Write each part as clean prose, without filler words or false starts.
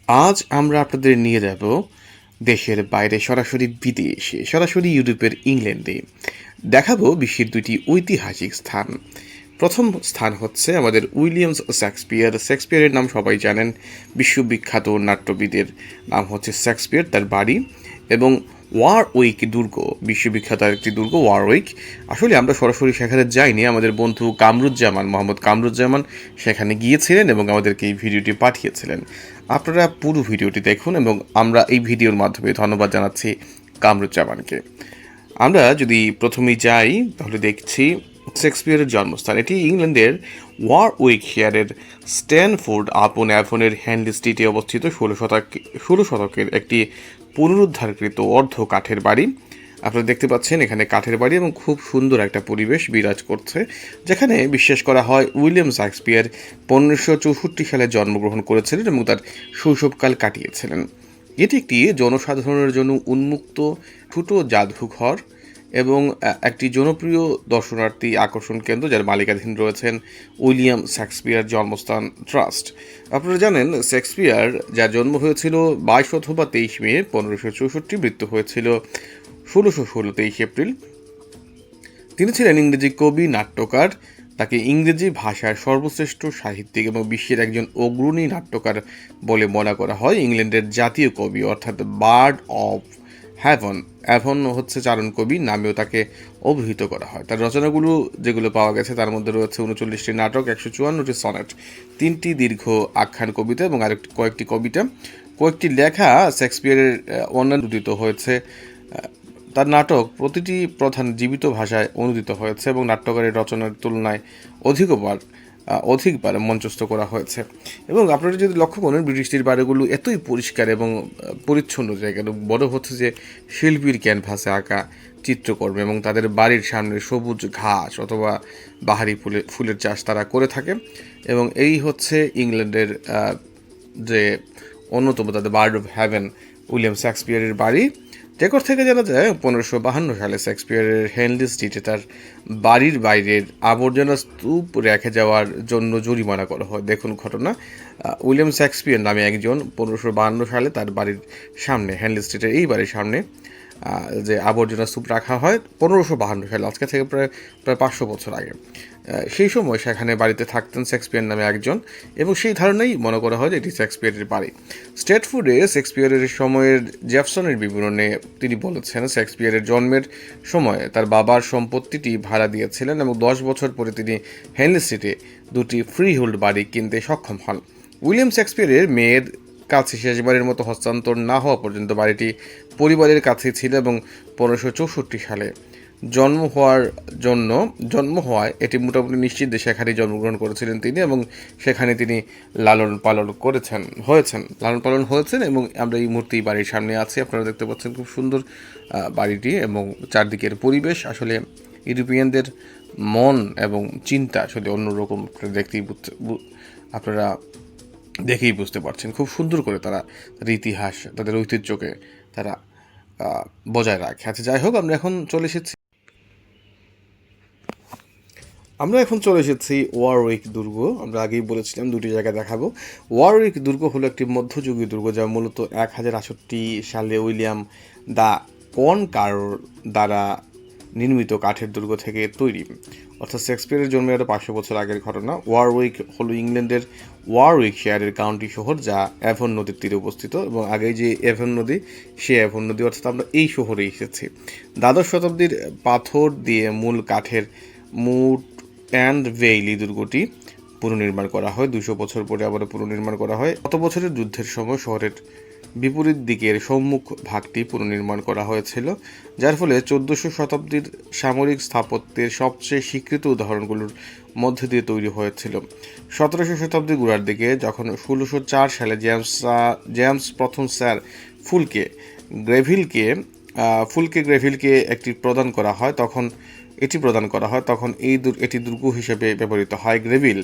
আজ আমরা আপনাদের নিয়ে যাব দেশের বাইরে, সরাসরি বিদেশে, সরাসরি ইউরোপের ইংল্যান্ডে। দেখাবো বিশ্বের দুটি ঐতিহাসিক স্থান। প্রথম স্থান হচ্ছে আমাদের উইলিয়ামস শেক্সপিয়ার। শেক্সপিয়ারের নাম সবাই জানেন, বিশ্ববিখ্যাত নাট্যবিদের নাম হচ্ছে শেক্সপিয়ার, তার বাড়ি এবং ওয়ারউইক দুর্গ, বিশ্ববিখ্যাত একটি দুর্গ ওয়ারউইক। আসলে আমরা সরাসরি সেখানে যাইনি, আমাদের বন্ধু কামরুজ্জামান, মোহাম্মদ কামরুজ্জামান সেখানে গিয়েছিলেন এবং আমাদেরকে এই ভিডিওটি পাঠিয়েছিলেন। আপনারা পুরো ভিডিওটি দেখুন এবং আমরা এই ভিডিওর মাধ্যমে ধন্যবাদ জানাচ্ছি কামরুজ্জামানকে। আমরা যদি প্রথমেই যাই তাহলে দেখছি শেক্সপিয়ারের জন্মস্থান। এটি ইংল্যান্ডের ওয়ারউইকশায়ারের স্ট্যানফোর্ড আপন অ্যাভনের হ্যান্ডলি স্ট্রিটে অবস্থিত 16 শতকের একটি পুনরুদ্ধারকৃত অর্ধ কাঠের বাড়ি। আপনারা দেখতে পাচ্ছেন এখানে কাঠের বাড়ি এবং খুব সুন্দর একটা পরিবেশ বিরাজ করছে, যেখানে বিশ্বাস করা হয় উইলিয়াম শেক্সপিয়ার 1564 সালে জন্মগ্রহণ করেছিলেন এবং তার শৈশবকাল কাটিয়েছিলেন। এটি একটি জনসাধারণের জন্য উন্মুক্ত ছোট জাদুঘর এবং একটি জনপ্রিয় দর্শনার্থী আকর্ষণ কেন্দ্র, যার মালিকাধীন রয়েছেন উইলিয়াম শেক্সপিয়ার জন্মস্থান ট্রাস্ট। আপনারা জানেন শেক্সপিয়ার, যার জন্ম হয়েছিল 22 অথবা 23 মে 1564, মৃত্যু হয়েছিল 1616 23 এপ্রিল। তিনি ছিলেন ইংরেজি কবি, নাট্যকার। তাকে ইংরেজি ভাষার সর্বশ্রেষ্ঠ সাহিত্যিক এবং বিশ্বের একজন অগ্রণী নাট্যকার বলে মনে করা হয়। ইংল্যান্ডের জাতীয় কবি অর্থাৎ বার্ড অফ অ্যাভন হচ্ছে চারণ কবি নামেও তাকে অভিহিত করা হয়। তার রচনাগুলো যেগুলো পাওয়া গেছে তার মধ্যে রয়েছে 39টি নাটক, 154টি সনেট, 3টি দীর্ঘ আখ্যান কবিতা এবং কয়েকটি কবিতা। কয়েকটি লেখা শেক্সপিয়ারের অনুদিত হয়েছে। তার নাটক প্রতিটি প্রধান জীবিত ভাষায় অনুদিত হয়েছে এবং নাট্যকারের রচনার তুলনায় অধিকবার মঞ্চস্থ করা হয়েছে। এবং আপনারা যদি লক্ষ্য করেন, ব্রিটিশদের বাড়িগুলো এতই পরিষ্কার এবং পরিচ্ছন্ন জায়গা, বড় হচ্ছে যে শিল্পীর ক্যানভাসে আঁকা চিত্রকর্ম এবং তাদের বাড়ির সামনে সবুজ ঘাস অথবা বাহারি ফুলের চাষ তারা করে থাকে। এবং এই হচ্ছে ইংল্যান্ডের যে অন্যতম তাদের বার্ড অফ হ্যাভেন উইলিয়াম শেক্সপিয়ারের বাড়ি। রেকর্ড থেকে জানা যায় 1552 সালে শেক্সপিয়ারের হেনলি স্ট্রিটে তার বাড়ির বাইরের আবর্জনা স্তূপ রেখে যাওয়ার জন্য জরিমানা করা হয়। দেখুন ঘটনা, উইলিয়াম শেক্সপিয়ার নামে একজন 1552 সালে তার বাড়ির সামনে, হেনলি স্ট্রিটের এই বাড়ির সামনে যে আবর্জনা স্তূপ রাখা হয় 1552 সালে, আজকে থেকে প্রায় 500 বছর আগে। সেই সময় সেখানে বাড়িতে থাকতেন শেক্সপিয়ার নামে একজন এবং সেই ধারণাই মনে করা হয় যে এটি শেক্সপিয়ারের বাড়ি। স্ট্রেটফুডে শেক্সপিয়ারের সময়ের জেফসনের বিবরণে তিনি বলেছেন, শেক্সপিয়ারের জন্মের সময় তার বাবার সম্পত্তিটি ভাড়া দিয়েছিলেন এবং 10 বছর পরে তিনি হেনলি স্ট্রিটে দুটি ফ্রিহোল্ড বাড়ি কিনতে সক্ষম হন। উইলিয়াম শেক্সপিয়ারের মেয়ের কাছে শেষবারের মতো হস্তান্তর না হওয়া পর্যন্ত বাড়িটি পরিবারের কাছে ছিল এবং 1564 সালে জন্ম হওয়ায় এটি মোটামুটি নিশ্চিত যে সেখানেই জন্মগ্রহণ করেছিলেন তিনি এবং সেখানে তিনি লালন পালন হয়েছেন এবং আমরা এই মুহূর্তে বাড়ির সামনে আছি। আপনারা দেখতে পাচ্ছেন খুব সুন্দর বাড়িটি এবং চারদিকের পরিবেশ। আসলে ইউরোপিয়ানদের মন এবং চিন্তা আসলে অন্যরকম, আপনারা দেখেই বুঝতে পারছেন। খুব সুন্দর করে তারা তাদের ইতিহাস, তাদের ঐতিহ্যকে তারা বজায় রাখে। আচ্ছা, যাই হোক, আমরা এখন চলে এসেছি ওয়ারউইক দুর্গ। আমরা আগেই বলেছিলাম দুটি জায়গা দেখাবো। ওয়ারউইক দুর্গ হলো একটি মধ্যযুগীয় দুর্গ, যা মূলত 1068 সালে উইলিয়াম দ্য কনকারর দ্বারা নির্মিত কাঠের দুর্গ থেকে তৈরি, অর্থাৎ শেক্সপিয়ারের জন্মের আরও 500 বছর আগের ঘটনা। ওয়ারউইক হলো ইংল্যান্ডের ওয়ারউইকশায়ারের কাউন্টি শহর, যা অ্যাভন নদীর তীরে অবস্থিত এবং আগে যে অ্যাভন নদী, সেই অ্যাভন নদী, অর্থাৎ আমরা এই শহরে এসেছি। দ্বাদশ শতাব্দীর পাথর দিয়ে মূল কাঠের মুট অ্যান্ড ভেইলি দুর্গটি পুনর্নির্মাণ করা হয়। 200 বছর পরে আবার পুনর্নির্মাণ করা হয়। গত বছরের যুদ্ধের সময় শহরের বিপরীত দিকের সম্মুখ ভাগটি পুনর্নির্মাণ করা হয়েছিল, যার ফলে 1400 শতাব্দীর সামরিক স্থাপত্যের সবচেয়ে স্বীকৃত উদাহরণগুলোর মধ্যে দিয়ে তৈরি হয়েছিল। 1700 শতাব্দীর গোড়ার দিকে যখন 1604 সালে জেমস প্রথম স্যার ফুলকে গ্রেভিলকে এটি প্রদান করা হয়, তখন এটি দুর্গ হিসেবে ব্যবহৃত হয়। গ্রেভিল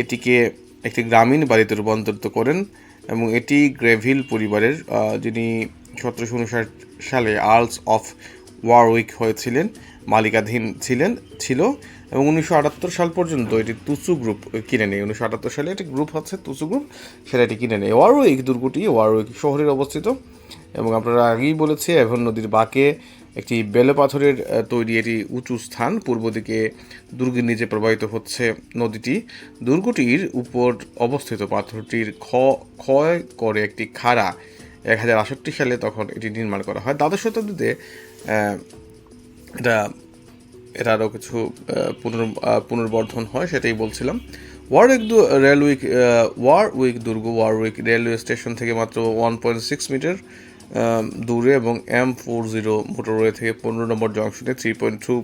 এটিকে একটি গ্রামীণ বাড়িতে রূপান্তরিত করেন এবং এটি গ্রেভিল পরিবারের, যিনি 1759 সালে আর্লস অফ ওয়ারউইক হয়েছিলেন, মালিকাধীন ছিল এবং 1978 সাল পর্যন্ত এটি তুসু গ্রুপ কিনে নেয়। 1978 সালে একটি গ্রুপ হচ্ছে তুসু গ্রুপ, সেটা এটি কিনে নেয়। ওয়ারউইক দুর্গটি ওয়ারউইক শহরে অবস্থিত এবং আপনারা আগেই বলেছি এভন নদীর বাঁকে একটি বেলে পাথরের তৈরি এটি উঁচু স্থান। পূর্ব দিকে দুর্গের নিচে প্রবাহিত হচ্ছে নদীটি। দুর্গটির উপর অবস্থিত পাথরটির ক্ষয় করে একটি খাড়া 1068 সালে তখন এটি নির্মাণ করা হয়। দ্বাদশ শতাব্দীতে এটা এটা আরও কিছু পুনর্বর্ধন হয়, সেটাই বলছিলাম। ওয়ারউইক দুর্গ ওয়ারউইক রেলওয়ে স্টেশন থেকে মাত্র 1.6 মিটার দূরে এবং M40 মোটরওয়ে থেকে 15 নম্বর জংশনে 3.2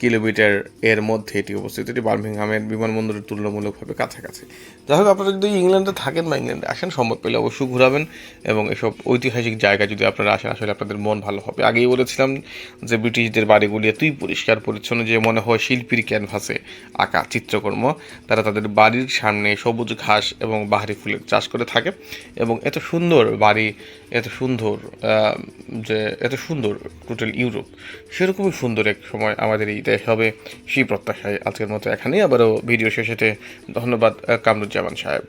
কিলোমিটার এর মধ্যে এটি অবস্থিত। এটি বার্মিংহামের বিমানবন্দরের তুলনামূলকভাবে কাছাকাছি। যাই হোক, আপনারা যদি ইংল্যান্ডে থাকেন বা ইংল্যান্ডে আসেন, সম্ভব পেলে অবশ্যই ঘোরাবেন এবং এসব ঐতিহাসিক জায়গা যদি আপনারা আসেন, আসলে আপনাদের মন ভালো হবে। আগেই বলেছিলাম যে ব্রিটিশদের বাড়িগুলি এতই পরিষ্কার পরিচ্ছন্ন যে মনে হয় শিল্পীর ক্যানভাসে আঁকা চিত্রকর্ম। তারা তাদের বাড়ির সামনে সবুজ ঘাস এবং বাহারি ফুলের চাষ করে থাকে এবং এত সুন্দর বাড়ি, এত সুন্দর এত সুন্দর টোটাল ইউরোপ, সেরকমই সুন্দর এক সময় আমাদের এই দেশ হবে, সেই প্রত্যাশায় আজকের মতো এখানেই। আবারও ভিডিও শেষেতে ধন্যবাদ কামরুজ্জামান সাহেব।